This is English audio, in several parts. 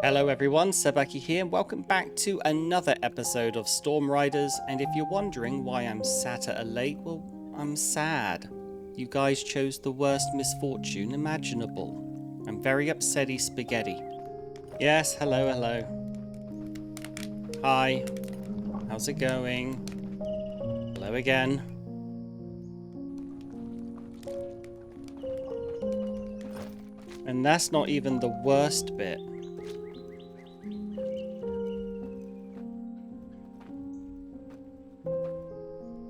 Hello everyone, Serbucky here, and welcome back to another episode of Storm Riders. And if you're wondering why I'm sat at a lake, well, I'm sad. You guys chose the worst misfortune imaginable. I'm very upsetty spaghetti. Yes, hello. Hi. How's it going? Hello again. And that's not even the worst bit.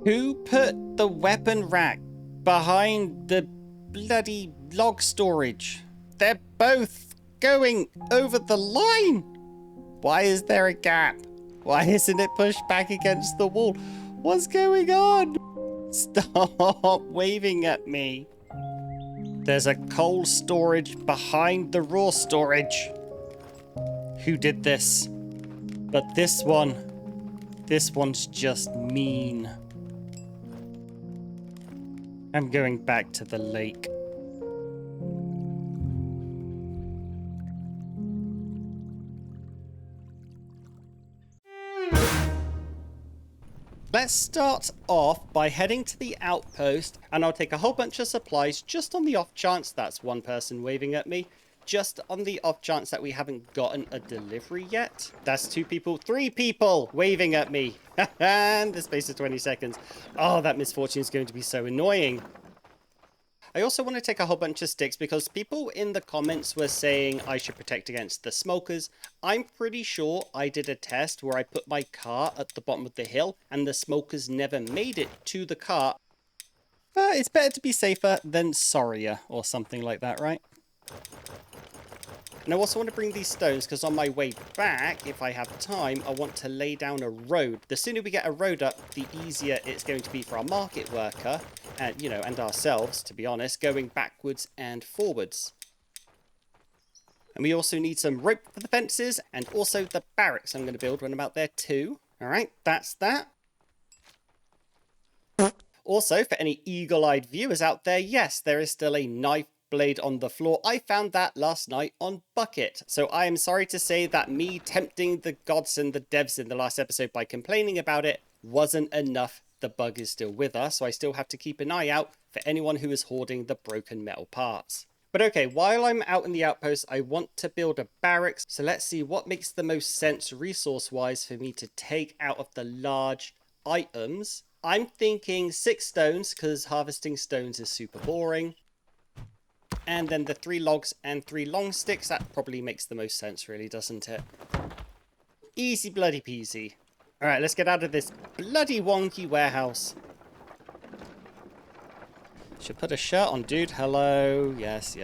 Who put the weapon rack behind the bloody log storage? They're both going over the line. Why is there a gap? Why isn't it pushed back against the wall? What's going on? Stop waving at me. There's a coal storage behind the raw storage. Who did this? But this one's just mean. I'm going back to the lake. Let's start off by heading to the outpost, and I'll take a whole bunch of supplies just on the off chance that's one person waving at me. Just on the off chance that we haven't gotten a delivery yet. That's 2 people, 3 people waving at me. And the space of 20 seconds. Oh, that misfortune is going to be so annoying. I also want to take a whole bunch of sticks because people in the comments were saying I should protect against the Smolkrs. I'm pretty sure I did a test where I put my car at the bottom of the hill and the Smolkrs never made it to the car. It's better to be safer than sorrier or something like that, right? And I also want to bring these stones because on my way back, if I have time, I want to lay down a road. The sooner we get a road up, the easier it's going to be for our market worker and, and ourselves, to be honest, going backwards and forwards. And we also need some rope for the fences and also the barracks I'm going to build when I'm out there too. All right, that's that. Also, for any eagle-eyed viewers out there, yes, there is still a knife blade on the floor. I found that last night on Bucket. So I am sorry to say that me tempting the gods and the devs in the last episode by complaining about it wasn't enough. The bug is still with us, so I still have to keep an eye out for anyone who is hoarding the broken metal parts. But okay, while I'm out in the outpost, I want to build a barracks. So let's see what makes the most sense resource-wise for me to take out of the large items. I'm thinking 6 stones because harvesting stones is super boring. And then the 3 logs and 3 long sticks, that probably makes the most sense really, doesn't it? Easy bloody peasy. Alright, let's get out of this bloody wonky warehouse. Should put a shirt on, dude. Hello. Yes.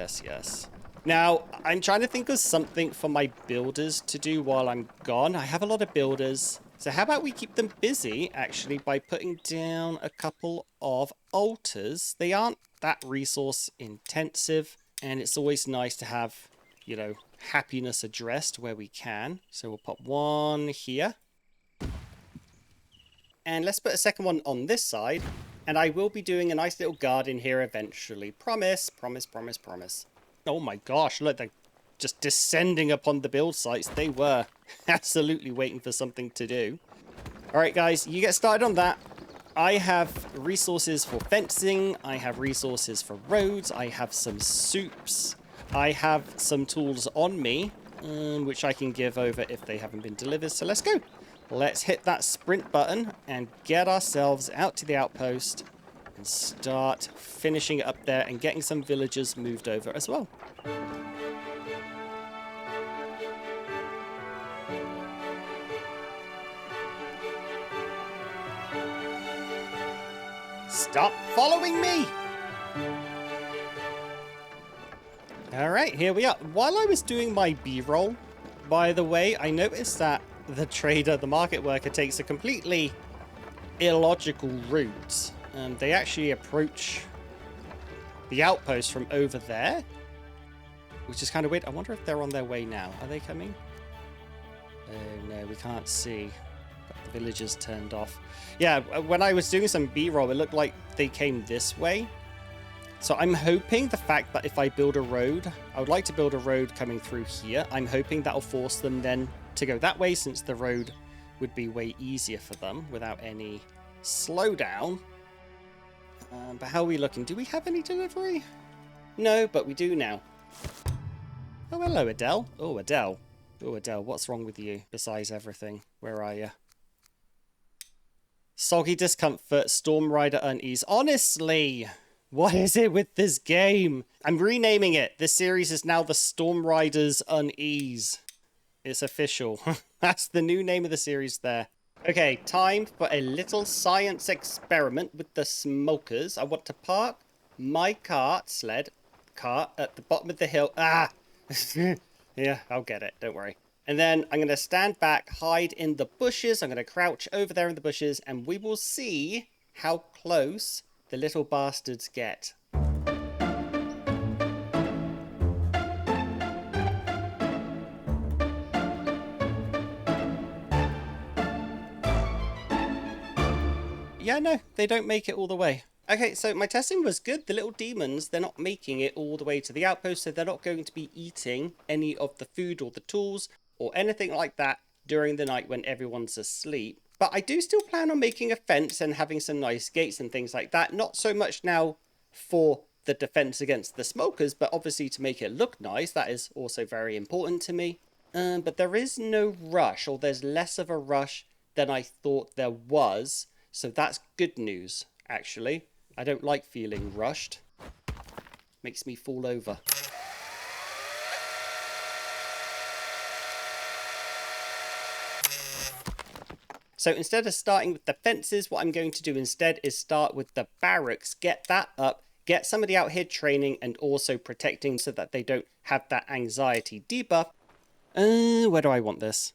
Now, I'm trying to think of something for my builders to do while I'm gone. I have a lot of builders. So how about we keep them busy, actually, by putting down a couple of altars. They aren't that resource intensive, and it's always nice to have, happiness addressed where we can. So we'll put one here. And let's put a second one on this side. And I will be doing a nice little garden here eventually. Promise. Oh my gosh, look, they're just descending upon the build sites. They were absolutely waiting for something to do. All right, guys, you get started on that. I have resources for fencing. I have resources for roads. I have some soups. I have some tools on me, which I can give over if they haven't been delivered. So let's go. Let's hit that sprint button and get ourselves out to the outpost and start finishing up there and getting some villagers moved over as well. Stop following me! Alright, here we are. While I was doing my B-roll, by the way, I noticed that the trader, the market worker, takes a completely illogical route. They actually approach the outpost from over there, which is kind of weird. I wonder if they're on their way now. Are they coming? Oh no, we can't see. The villagers turned off. Yeah, when I was doing some B-roll, it looked like they came this way. So I'm hoping the fact that if I build a road, I would like to build a road coming through here. I'm hoping that'll force them then to go that way, since the road would be way easier for them without any slowdown. But how are we looking? Do we have any delivery? No, but we do now. Oh, hello, Adele. Oh, Adele. Oh, Adele, what's wrong with you besides everything? Where are you? Soggy discomfort, Storm Rider unease. Honestly, what is it with this game? I'm renaming it. This series is now the Storm Riders Unease. It's official. That's the new name of the series there. Okay, time for a little science experiment with the Smolkrs. I want to park my cart at the bottom of the hill. Ah! Yeah, I'll get it. Don't worry. And then I'm going to stand back, hide in the bushes. I'm going to crouch over there in the bushes, and we will see how close the little bastards get. Yeah, no, they don't make it all the way. Okay, so my testing was good. The little demons, they're not making it all the way to the outpost, so they're not going to be eating any of the food or the tools or anything like that during the night when everyone's asleep. But I do still plan on making a fence and having some nice gates and things like that. Not so much now for the defense against the Smolkrs, but obviously to make it look nice. That is also very important to me. But there is no rush, or there's less of a rush than I thought there was. So that's good news, actually. I don't like feeling rushed. Makes me fall over. So instead of starting with the fences, what I'm going to do instead is start with the barracks. Get that up, get somebody out here training and also protecting so that they don't have that anxiety debuff. Where do I want this?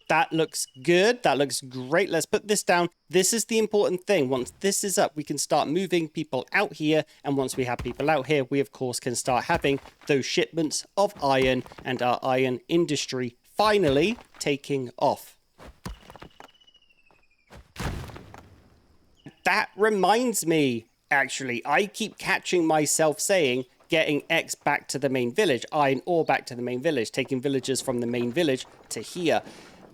That looks good. That looks great. Let's put this down. This is the important thing. Once this is up, we can start moving people out here. And once we have people out here, we of course can start having those shipments of iron and our iron industry finally taking off. That reminds me, actually, I keep catching myself saying getting X back to the main village, iron ore back to the main village, taking villagers from the main village to here.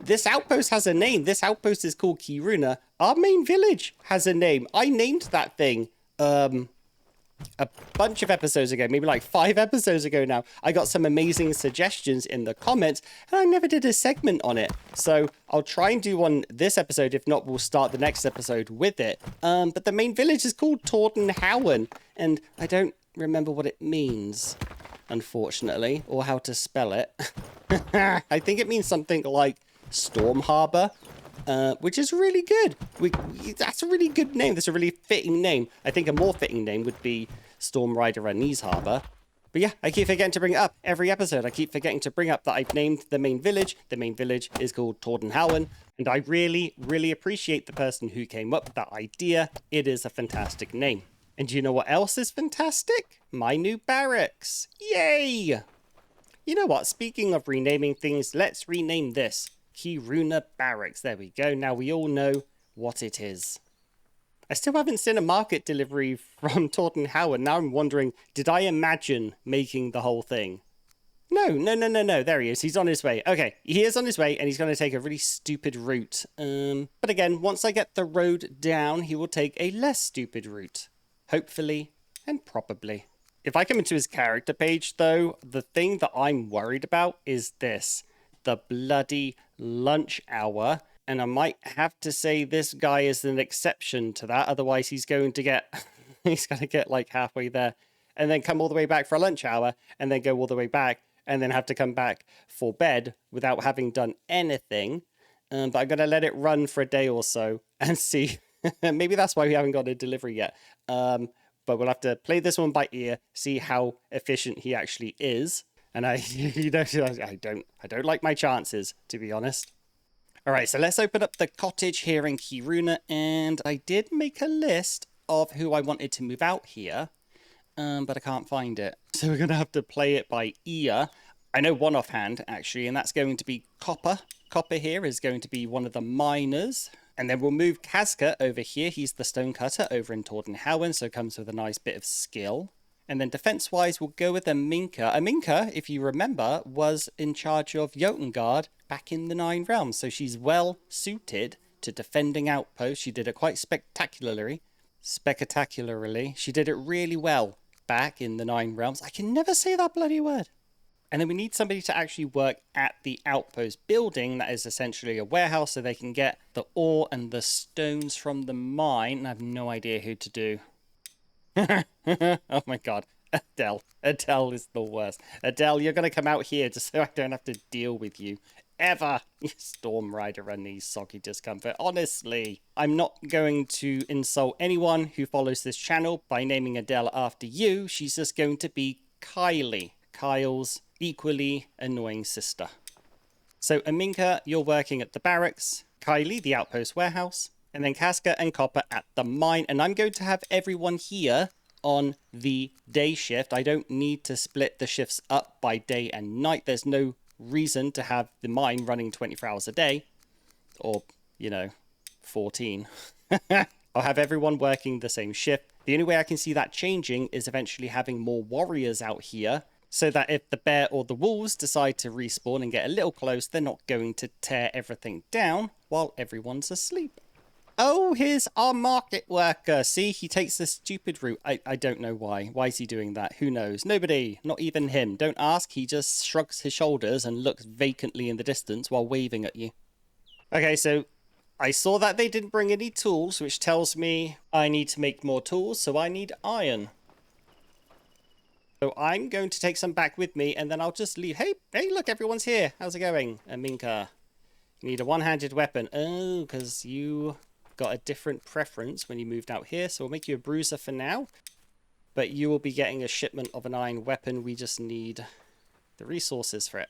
This outpost has a name. This outpost is called Kiruna. Our main village has a name. I named that thing a bunch of episodes ago, maybe like 5 episodes ago now. I got some amazing suggestions in the comments, and I never did a segment on it. So I'll try and do one this episode. If not, we'll start the next episode with it. But the main village is called Tordenhauen, and I don't remember what it means, unfortunately, or how to spell it. I think it means something like Storm Harbor, which is really good. That's a really good name. That's a really fitting name. I think a more fitting name would be Storm Rider Unease Harbor. But yeah, I keep forgetting to bring it up every episode. I keep forgetting to bring up that I've named the main village. The main village is called Tordenhauen, and I really, really appreciate the person who came up with that idea. It is a fantastic name. And do you know what else is fantastic? My new barracks. Yay! You know what? Speaking of renaming things, let's rename this Kiruna Barracks. There we go. Now we all know what it is. I still haven't seen a market delivery from Tordenhauen. Now I'm wondering, did I imagine making the whole thing? No. There he is. He's on his way. Okay, he is on his way, and he's going to take a really stupid route. But again, once I get the road down, he will take a less stupid route. Hopefully and probably. If I come into his character page, though, the thing that I'm worried about is this. The bloody lunch hour. And I might have to say this guy is an exception to that. Otherwise, he's going to get like halfway there and then come all the way back for a lunch hour and then go all the way back and then have to come back for bed without having done anything. But I'm going to let it run for a day or so and see. Maybe that's why we haven't got a delivery yet. But we'll have to play this one by ear, see how efficient he actually is. And I don't like my chances, to be honest. All right, so let's open up the cottage here in Kiruna, and I did make a list of who I wanted to move out here, but I can't find it. So we're going to have to play it by ear. I know one offhand, actually, and that's going to be Copper. Copper here is going to be one of the miners. And then we'll move Kaska over here. He's the stonecutter over in Tordenhauen, so comes with a nice bit of skill. And then defense-wise, we'll go with Aminka. Aminka, if you remember, was in charge of Jotengard back in the Nine Realms. So she's well suited to defending Outpost. She did it quite spectacularly. She did it really well back in the Nine Realms. I can never say that bloody word. And then we need somebody to actually work at the Outpost building. That is essentially a warehouse so they can get the ore and the stones from the mine. I have no idea who to do. Oh my god. Adele. Adele is the worst. Adele, you're going to come out here just so I don't have to deal with you. Ever. You Storm Rider and these soggy discomfort. Honestly, I'm not going to insult anyone who follows this channel by naming Adele after you. She's just going to be Kylie. Kyle's equally annoying sister. So Aminka, you're working at the barracks. Kylie, the Outpost warehouse. And then Casca and Copper at the mine. And I'm going to have everyone here on the day shift. I don't need to split the shifts up by day and night. There's no reason to have the mine running 24 hours a day. Or, 14. I'll have everyone working the same shift. The only way I can see that changing is eventually having more warriors out here, so that if the bear or the wolves decide to respawn and get a little close, they're not going to tear everything down while everyone's asleep. Oh, here's our market worker. See, he takes the stupid route. I don't know why. Why is he doing that? Who knows? Nobody. Not even him. Don't ask. He just shrugs his shoulders and looks vacantly in the distance while waving at you. Okay, so I saw that they didn't bring any tools, which tells me I need to make more tools, so I need iron. So I'm going to take some back with me, and then I'll just leave. Hey, look, everyone's here. How's it going, Aminka? You need a one-handed weapon. Oh, because you got a different preference when you moved out here, so we'll make you a bruiser for now. But you will be getting a shipment of an iron weapon. We just need the resources for it.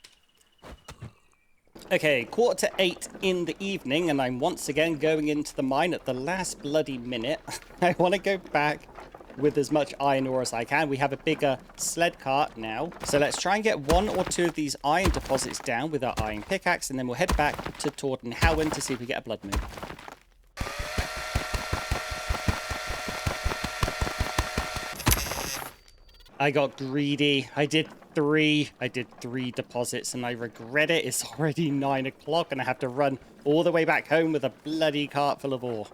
Okay, 7:45 in the evening, and I'm once again going into the mine at the last bloody minute. I want to go back with as much iron ore as I can. We have a bigger sled cart now. So let's try and get one or two of these iron deposits down with our iron pickaxe, and then we'll head back to Tordenhowen to see if we get a blood moon. I got greedy. I did three deposits and I regret it. It's already 9 o'clock and I have to run all the way back home with a bloody cart full of ore.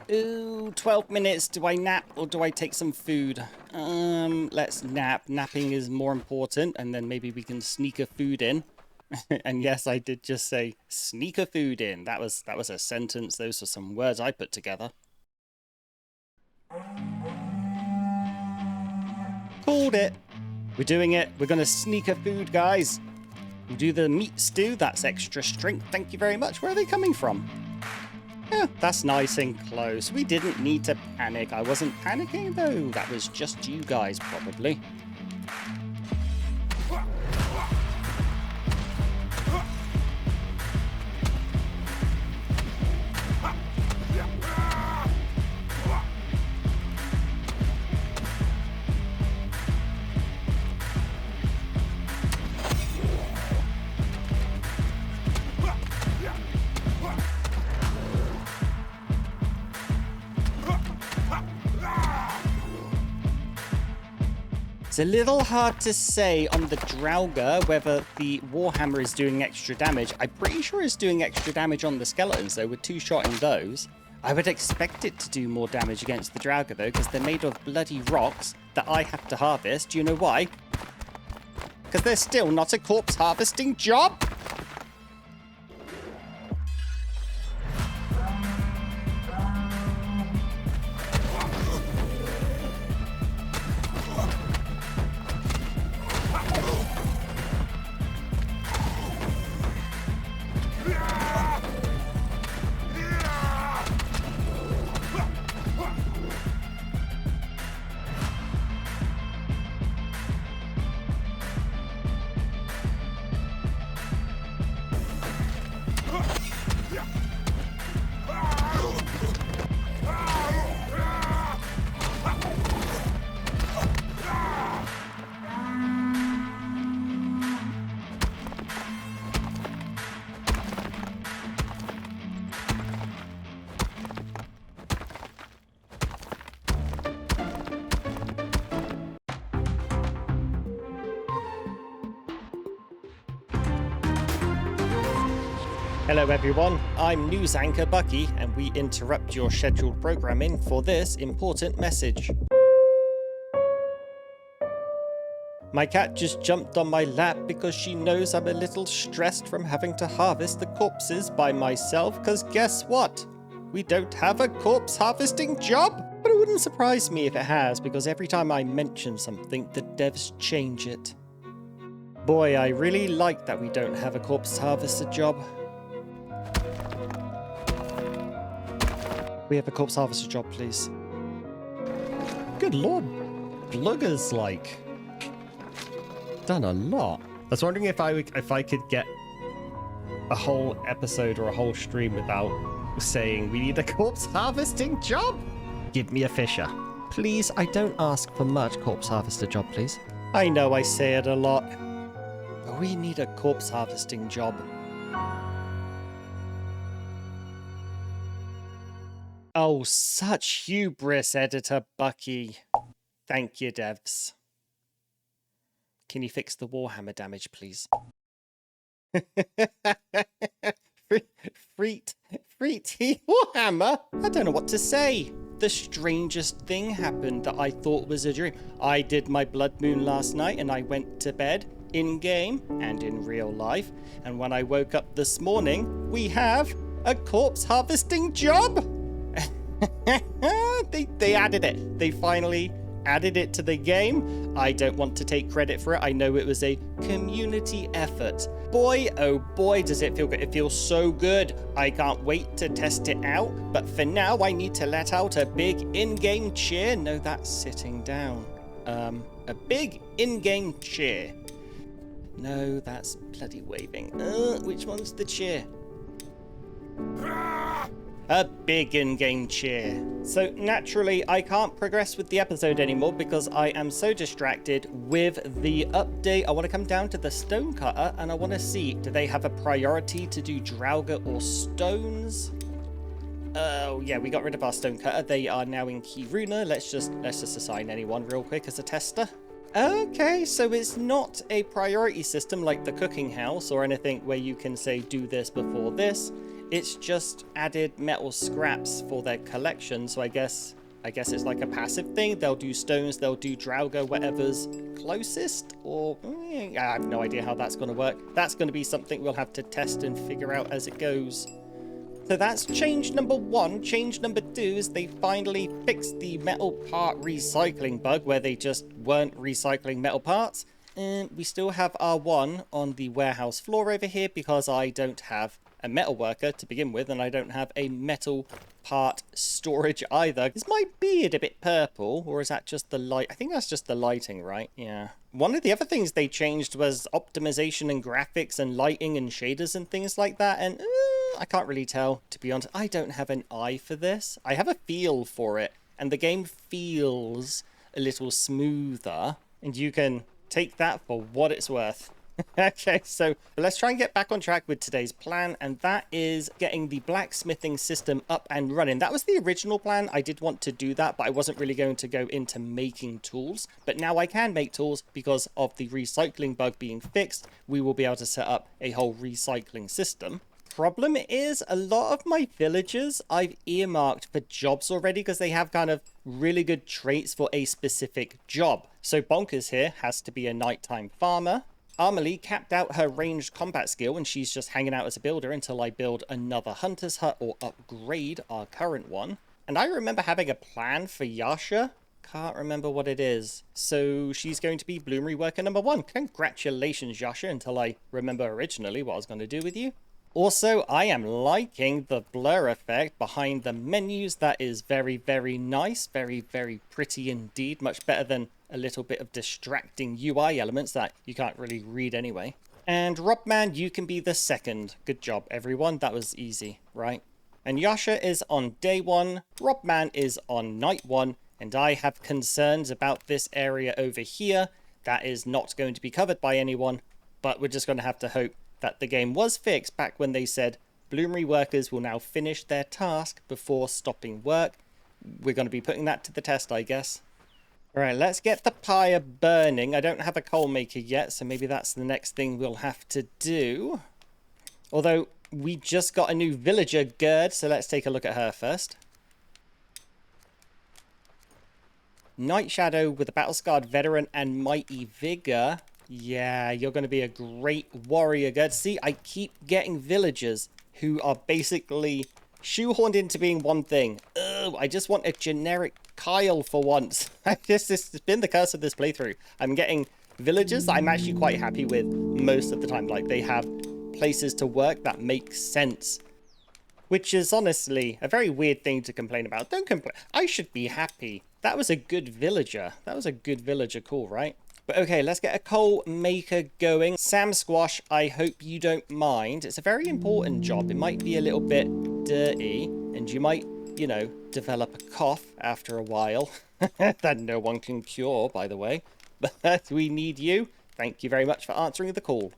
Ooh, 12 minutes. Do I nap or do I take some food? Let's nap. Napping is more important, and then maybe we can sneak a food in. And yes, I did just say sneak a food in. That was a sentence. Those were some words I put together. Called it. We're doing it. We're going to sneak a food, guys. We'll do the meat stew. That's extra strength. Thank you very much. Where are they coming from? Yeah, that's nice and close. We didn't need to panic. I wasn't panicking, though. That was just you guys, probably. It's a little hard to say on the Draugr whether the Warhammer is doing extra damage. I'm pretty sure it's doing extra damage on the skeletons, though, with 2-shotting those. I would expect it to do more damage against the Draugr, though, because they're made of bloody rocks that I have to harvest. Do you know why? Because they're still not a corpse harvesting job. Hello everyone, I'm news anchor Bucky, and we interrupt your scheduled programming for this important message. My cat just jumped on my lap because she knows I'm a little stressed from having to harvest the corpses by myself, because guess what? We don't have a corpse harvesting job! But it wouldn't surprise me if it has, because every time I mention something, the devs change it. Boy, I really like that we don't have a corpse harvester job. We have a corpse harvester job, please. Good lord, Blugger's like done a lot. I was wondering if I could get a whole episode or a whole stream without saying we need a corpse harvesting job. Give me a fisher, please. I don't ask for much. Corpse harvester job, please. I know I say it a lot, but we need a corpse harvesting job. Oh, such hubris, Editor Bucky. Thank you, devs. Can you fix the Warhammer damage, please? Freet Warhammer? I don't know what to say. The strangest thing happened that I thought was a dream. I did my blood moon last night and I went to bed in-game and in real life. And when I woke up this morning, we have a corpse harvesting job. They added it. They finally added it to the game. I don't want to take credit for it. I know it was a community effort. Boy, oh boy, does it feel good. It feels so good. I can't wait to test it out. But for now, I need to let out a big in-game cheer. No, that's sitting down. A big in-game cheer. No, that's bloody waving. Which one's the cheer? A big in-game cheer. So naturally, I can't progress with the episode anymore because I am so distracted with the update. I want to come down to the stonecutter and I want to see, do they have a priority to do Draugr or stones? Oh yeah, we got rid of our stonecutter. They are now in Kiruna. Let's just assign anyone real quick as a tester. Okay, so it's not a priority system like the cooking house or anything where you can say do this before this. It's just added metal scraps for their collection, so I guess it's like a passive thing. They'll do stones, they'll do Draugr, whatever's closest, or I have no idea how that's going to work. That's going to be something we'll have to test and figure out as it goes. So that's change number one. Change number two is they finally fixed the metal part recycling bug where they just weren't recycling metal parts. And we still have R1 on the warehouse floor over here because I don't have a metal worker to begin with, and I don't have a metal part storage either. Is my beard a bit purple, or is that just the light? I think that's just the lighting, right? Yeah. One of the other things they changed was optimization and graphics and lighting and shaders and things like that, and I can't really tell, to be honest. I don't have an eye for this. I have a feel for it, and the game feels a little smoother, and you can take that for what it's worth. Okay, so let's try and get back on track with today's plan, and that is getting the blacksmithing system up and running. That was the original plan. I did want to do that, but I wasn't really going to go into making tools. But now I can make tools because of the recycling bug being fixed. We will be able to set up a whole recycling system. Problem is, a lot of my villagers I've earmarked for jobs already because they have kind of really good traits for a specific job. So Bonkers here has to be a nighttime farmer. Amelie capped out her ranged combat skill and she's just hanging out as a builder until I build another hunter's hut or upgrade our current one. And I remember having a plan for Yasha. Can't remember what it is. So she's going to be bloomery worker number one. Congratulations, Yasha, until I remember originally what I was going to do with you. Also, I am liking the blur effect behind the menus. That is very, very nice. Very, very pretty indeed. Much better than a little bit of distracting UI elements that you can't really read anyway. And Robman, you can be the second. Good job, everyone. That was easy, right? And Yasha is on day one. Robman is on night one. And I have concerns about this area over here. That is not going to be covered by anyone. But we're just going to have to hope that the game was fixed back when they said bloomery workers will now finish their task before stopping work. We're going to be putting that to the test, I guess. All right, let's get the pyre burning. I don't have a coal maker yet, so maybe that's the next thing we'll have to do. Although, we just got a new villager, Gerd, so let's take a look at her first. Night Shadow with a battle-scarred veteran and mighty vigor. Yeah, you're going to be a great warrior, Gerd. See, I keep getting villagers who are basically shoehorned into being one thing. Ugh, I just want a generic Kyle for once. This has been the curse of this playthrough. I'm getting villagers that I'm actually quite happy with most of the time. Like, they have places to work that make sense. Which is honestly a very weird thing to complain about. Don't complain. I should be happy. That was a good villager. That was a good villager call, right? But okay, let's get a coal maker going. Sam Squash, I hope you don't mind. It's a very important job. It might be a little bit dirty, and you might, you know, develop a cough after a while. That no one can cure, by the way. But we need you. Thank you very much for answering the call.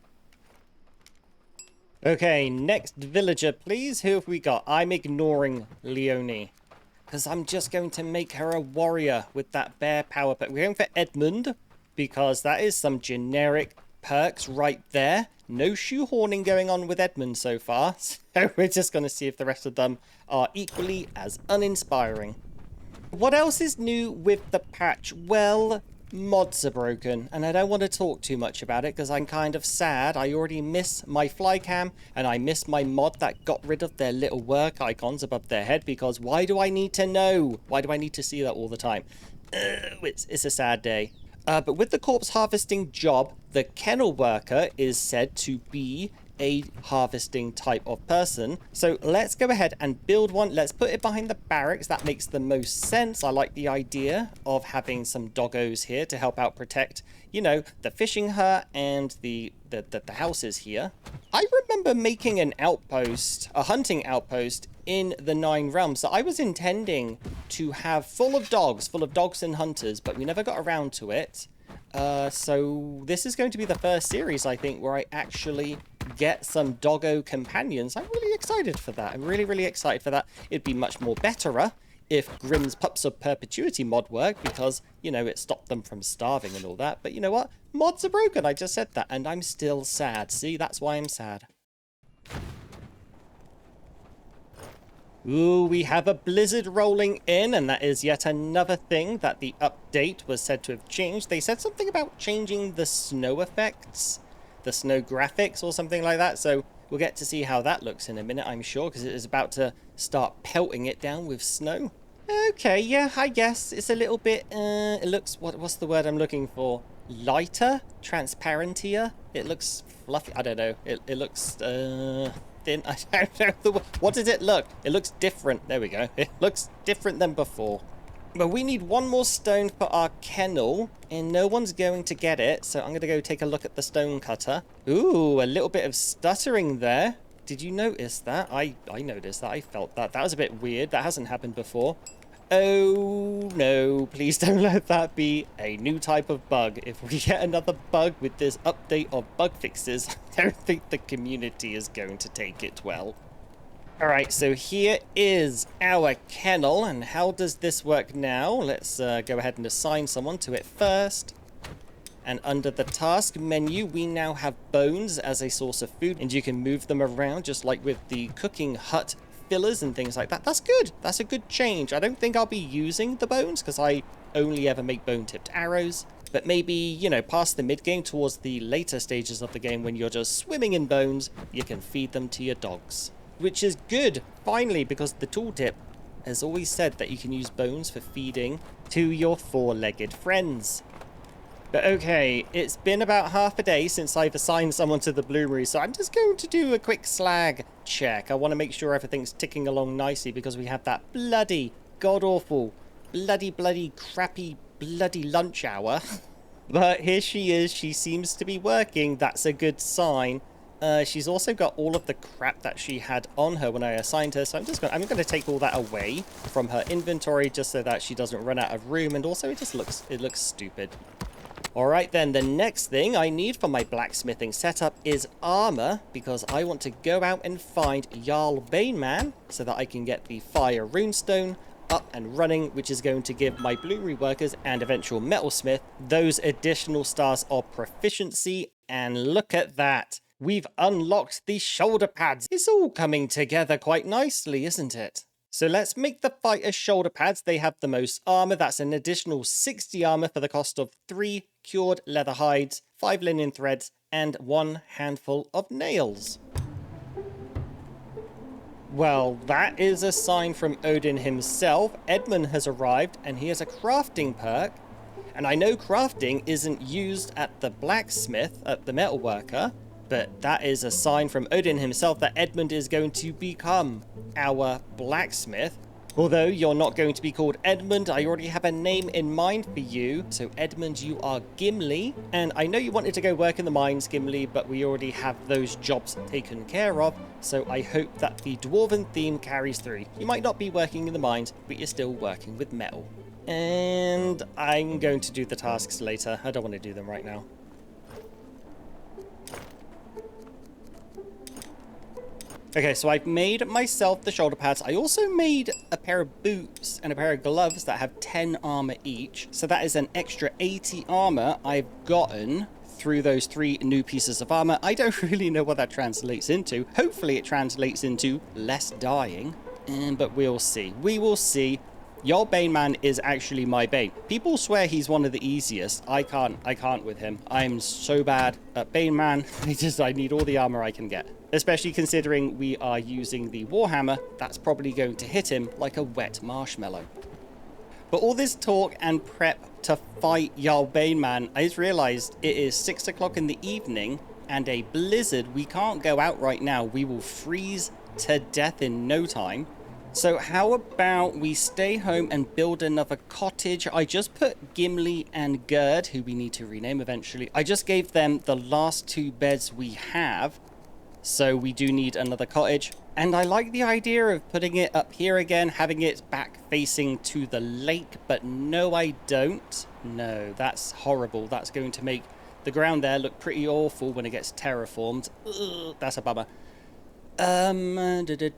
Okay, next villager, please. Who have we got? I'm ignoring Leonie, because I'm just going to make her a warrior with that bear power. But we're going for Edmund, because that is some generic perks right there. No shoehorning going on with Edmund so far. So we're just going to see if the rest of them are equally as uninspiring. What else is new with the patch? Well, mods are broken, and I don't want to talk too much about it because I'm kind of sad. I already miss my flycam, and I miss my mod that got rid of their little work icons above their head, because why do I need to know? Why do I need to see that all the time? It's a sad day. But with the corpse harvesting job, the kennel worker is said to be a harvesting type of person. So let's go ahead and build one. Let's put it behind the barracks. That makes the most sense. I like the idea of having some doggos here to help out protect, you know, the fishing hut and the houses here. I remember making an outpost, a hunting outpost in the Nine Realms that I was intending to have full of dogs and hunters, but we never got around to it. So this is going to be the first series, I think, where I actually get some doggo companions. I'm really excited for that. I'm really, really excited for that. It'd be much more betterer if Grimm's Pups of Perpetuity mod worked, because, you know, it stopped them from starving and all that. But you know what? Mods are broken. I just said that, and I'm still sad. See, that's why I'm sad. Ooh, we have a blizzard rolling in, and that is yet another thing that the update was said to have changed. They said something about changing the snow effects, the snow graphics or something like that. So we'll get to see how that looks in a minute, I'm sure, because it is about to start pelting it down with snow. Okay, yeah, I guess it's a little bit, it looks, what's the word I'm looking for? Lighter? Transparentier? It looks fluffy. I don't know. It looks, thin. I don't know. What does it look? It looks different. There we go. It looks different than before. But we need one more stone for our kennel, and no one's going to get it, so I'm going to go take a look at the stone cutter. Ooh, a little bit of stuttering there. Did you notice that? I noticed that. I felt that. That was a bit weird. That hasn't happened before. Oh, no. Please don't let that be a new type of bug. If we get another bug with this update of bug fixes, I don't think the community is going to take it well. Alright, so here is our kennel, and how does this work now? Let's go ahead and assign someone to it first. And under the task menu, we now have bones as a source of food, and you can move them around just like with the cooking hut fillers and things like that. That's good. That's a good change. I don't think I'll be using the bones because I only ever make bone-tipped arrows. But maybe, you know, past the mid-game towards the later stages of the game when you're just swimming in bones, you can feed them to your dogs. Which is good, finally, because the tooltip has always said that you can use bones for feeding to your four-legged friends. But okay, it's been about half a day since I've assigned someone to the bloomery, so I'm just going to do a quick slag check. I want to make sure everything's ticking along nicely because we have that bloody, god-awful, bloody, crappy, bloody lunch hour. But here she is. She seems to be working. That's a good sign. She's also got all of the crap that she had on her when I assigned her, so I'm going to take all that away from her inventory just so that she doesn't run out of room, and also it looks stupid. Alright then, the next thing I need for my blacksmithing setup is armor, because I want to go out and find Jarl Baneman so that I can get the fire runestone up and running, which is going to give my bloomery workers and eventual metalsmith those additional stars of proficiency. And look at that. We've unlocked the shoulder pads. It's all coming together quite nicely, isn't it? So let's make the fighters shoulder pads. They have the most armor. That's an additional 60 armor for the cost of 3 cured leather hides, 5 linen threads, and 1 handful of nails. Well, that is a sign from Odin himself. Edmund has arrived, and he has a crafting perk. And I know crafting isn't used at the blacksmith, at the metalworker, but that is a sign from Odin himself that Edmund is going to become our blacksmith. Although you're not going to be called Edmund, I already have a name in mind for you. So Edmund, you are Gimli. And I know you wanted to go work in the mines, Gimli, but we already have those jobs taken care of. So I hope that the dwarven theme carries through. You might not be working in the mines, but you're still working with metal. And I'm going to do the tasks later. I don't want to do them right now. Okay, so I've made myself the shoulder pads. I also made a pair of boots and a pair of gloves that have 10 armor each. So that is an extra 80 armor I've gotten through those 3 new pieces of armor. I don't really know what that translates into. Hopefully it translates into less dying, but we'll see. We will see. Jarl Baneman is actually my bane. People swear he's one of the easiest. I can't with him. I'm so bad at Baneman. I need all the armor I can get. Especially considering we are using the Warhammer, that's probably going to hit him like a wet marshmallow. But all this talk and prep to fight Jarl Baneman, I just realized it is 6 o'clock in the evening and a blizzard. We can't go out right now. We will freeze to death in no time. So how about we stay home and build another cottage? I just put Gimli and Gerd, who we need to rename eventually. I just gave them the last 2 beds we have. So we do need another cottage. And I like the idea of putting it up here again, having it back facing to the lake. But no, I don't. No, that's horrible. That's going to make the ground there look pretty awful when it gets terraformed. Ugh, that's a bummer. Let's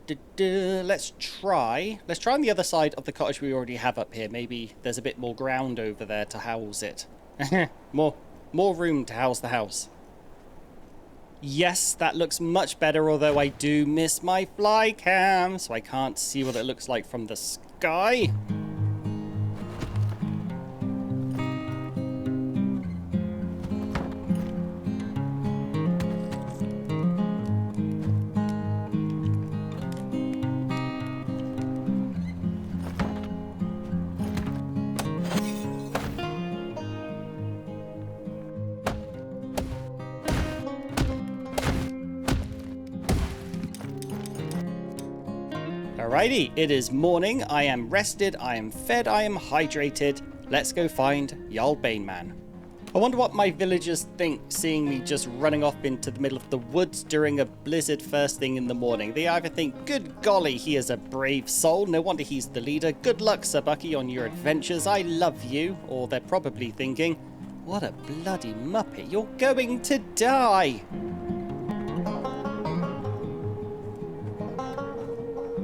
try on the other side of the cottage we already have up here. Maybe there's a bit more ground over there to house it. more room to house the house. Yes, that looks much better, although I do miss my fly cam, so I can't see what it looks like from the sky. Alrighty, it is morning. I am rested, I am fed, I am hydrated. Let's go find Jarl Baneman. I wonder what my villagers think seeing me just running off into the middle of the woods during a blizzard first thing in the morning. They either think, good golly, he is a brave soul, no wonder he's the leader. Good luck, Serbucky, on your adventures, I love you. Or they're probably thinking, what a bloody muppet, you're going to die.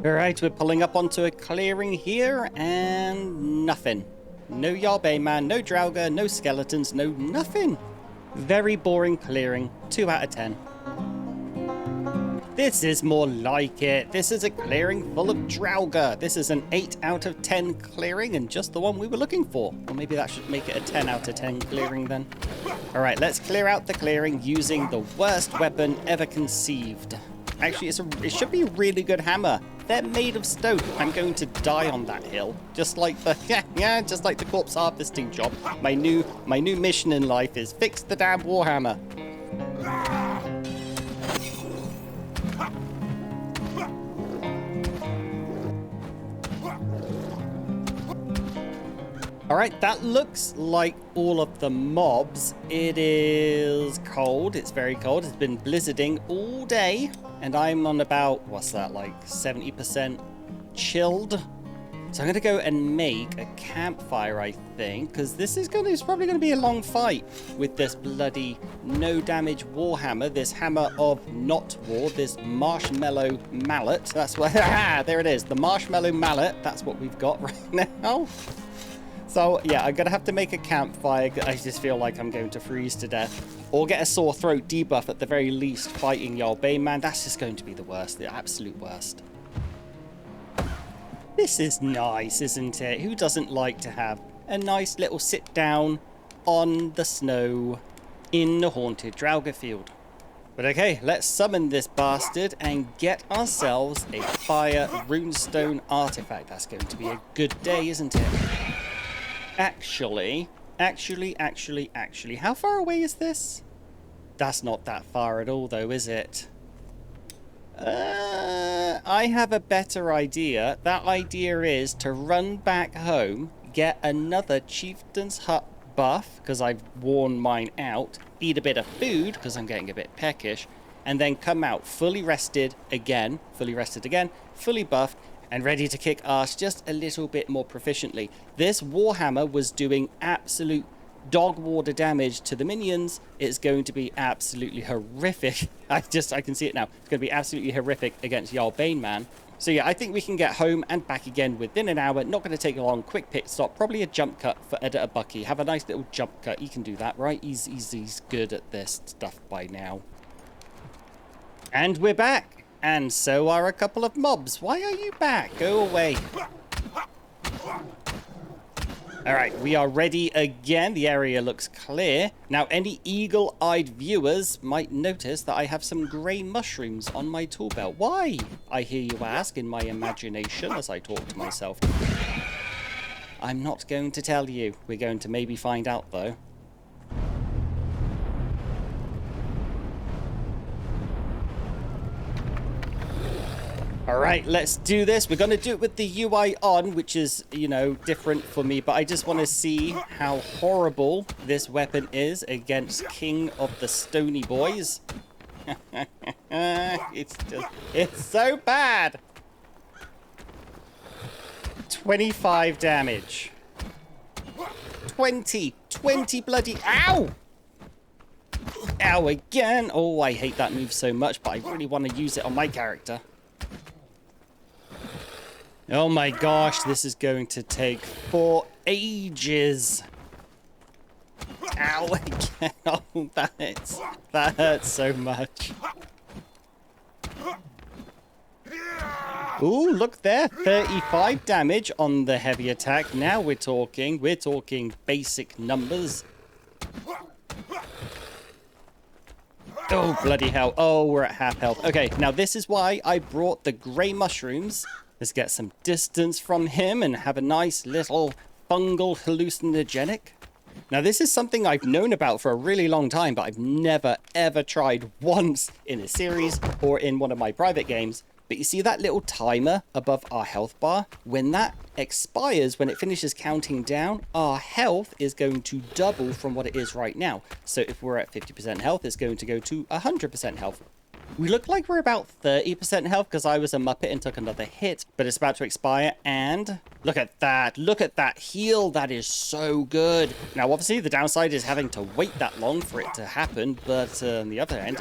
Alright, we're pulling up onto a clearing here, and nothing. No Jarl Baneman, no Draugr, no skeletons, no nothing. Very boring clearing, 2 out of 10. This is more like it. This is a clearing full of Draugr. This is an 8 out of 10 clearing, and just the one we were looking for. Or maybe that should make it a 10 out of 10 clearing then. Alright, let's clear out the clearing using the worst weapon ever conceived. Actually, it should be a really good hammer. They're made of stone. I'm going to die on that hill, just like the just like the corpse harvesting job. My new mission in life is fix the damn warhammer. Alright, that looks like all of the mobs. It is cold. It's very cold. It's been blizzarding all day. And I'm on about, what's that, like 70% chilled? So I'm going to go and make a campfire, I think. Because it's probably going to be a long fight with this bloody no damage warhammer. This hammer of not war. This marshmallow mallet. That's what, there it is. The marshmallow mallet. That's what we've got right now. So, yeah, I'm going to have to make a campfire. I just feel like I'm going to freeze to death. Or get a sore throat debuff at the very least fighting Jarl Bane. Man, that's just going to be the worst. The absolute worst. This is nice, isn't it? Who doesn't like to have a nice little sit down on the snow in the haunted Draugr field? But okay, let's summon this bastard and get ourselves a fire runestone artifact. That's going to be a good day, isn't it? Actually, how far away is this? That's not that far at all though, is it? I have a better idea. That idea is to run back home, get another Chieftain's Hut buff, because I've worn mine out, eat a bit of food, because I'm getting a bit peckish, and then come out fully rested again, fully buffed, and ready to kick ass just a little bit more proficiently. This Warhammer was doing absolute dog water damage to the minions. It's going to be absolutely horrific. I can see it now. It's going to be absolutely horrific against Jarl Bane, man. So yeah, I think we can get home and back again within an hour. Not going to take a long, quick pit stop. Probably a jump cut for Editor Bucky. Have a nice little jump cut. He can do that, right? He's good at this stuff by now. And we're back. And so are a couple of mobs. Why are you back? Go away. Alright, we are ready again. The area looks clear. Now, any eagle-eyed viewers might notice that I have some grey mushrooms on my tool belt. Why? I hear you ask in my imagination as I talk to myself. I'm not going to tell you. We're going to maybe find out, though. All right, let's do this. We're going to do it with the UI on, which is, you know, different for me. But I just want to see how horrible this weapon is against King of the Stony Boys. It's so bad. 25 damage. 20 bloody, ow! Ow again. Oh, I hate that move so much, but I really want to use it on my character. Oh my gosh, this is going to take for ages. Ow, again. Oh, that hurts so much. Ooh, look there. 35 damage on the heavy attack. Now we're talking basic numbers. Oh, bloody hell. Oh, we're at half health. Okay, now this is why I brought the grey mushrooms. Let's get some distance from him and have a nice little fungal hallucinogenic. Now, this is something I've known about for a really long time, but I've never, ever tried once in a series or in one of my private games. But you see that little timer above our health bar? When that expires, when it finishes counting down, our health is going to double from what it is right now. So if we're at 50% health, it's going to go to 100% health. We look like we're about 30% health because I was a muppet and took another hit, but it's about to expire, and look at that heal. That is so good. Now, obviously, the downside is having to wait that long for it to happen, but on the other end,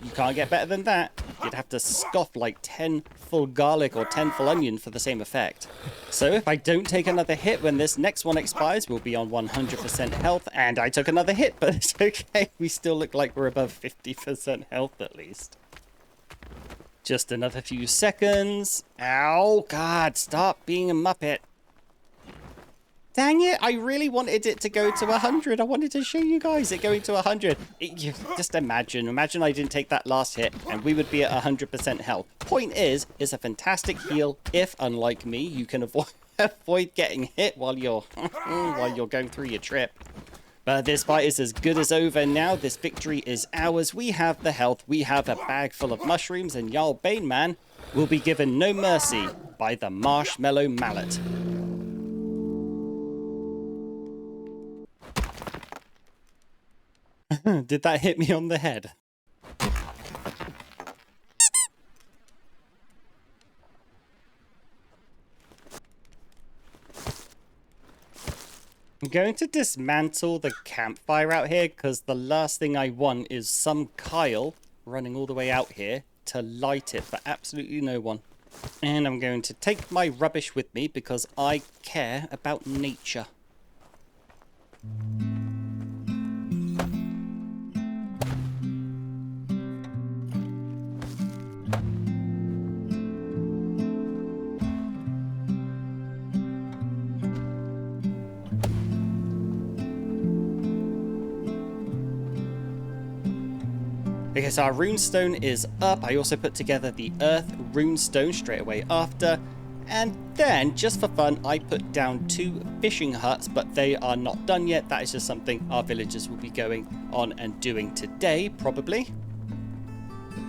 you can't get better than that. You'd have to scoff like 10 full garlic or 10 full onion for the same effect. So if I don't take another hit when this next one expires, we'll be on 100% health, and I took another hit, but it's okay. We still look like we're above 50% health at least. Just another few seconds. Ow, God, stop being a muppet. Dang it, I really wanted it to go to 100. I wanted to show you guys it going to 100. Just imagine I didn't take that last hit and we would be at 100% health. Point is, it's a fantastic heal if, unlike me, you can avoid getting hit while you're going through your trip. But this fight is as good as over now. This victory is ours. We have the health. We have a bag full of mushrooms, and Jarl Bane Man will be given no mercy by the Marshmallow Mallet. Did that hit me on the head? I'm going to dismantle the campfire out here because the last thing I want is some Kyle running all the way out here to light it for absolutely no one. And I'm going to take my rubbish with me because I care about nature. Okay, so our runestone is up. I also put together the earth runestone straight away after. And then, just for fun, I put down 2 fishing huts, but they are not done yet. That is just something our villagers will be going on and doing today, probably.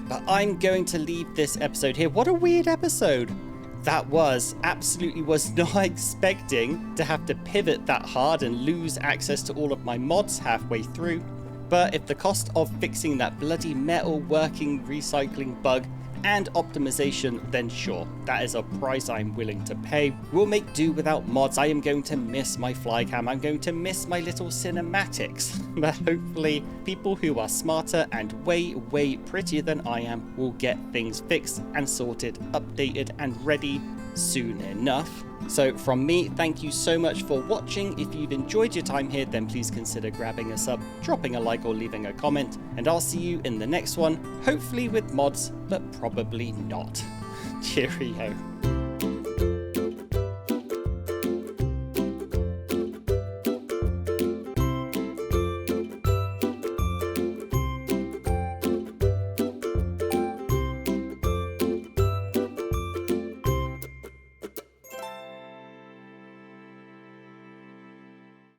But I'm going to leave this episode here. What a weird episode that was. Absolutely was not expecting to have to pivot that hard and lose access to all of my mods halfway through. But if the cost of fixing that bloody metal working recycling bug and optimization, then sure, that is a price I'm willing to pay. We'll make do without mods. I am going to miss my flycam. I'm going to miss my little cinematics. But hopefully people who are smarter and way, way prettier than I am will get things fixed and sorted, updated and ready soon enough. So from me, thank you so much for watching. If you've enjoyed your time here, then please consider grabbing a sub, dropping a like or leaving a comment, and I'll see you in the next one, hopefully with mods, but probably not. Cheerio.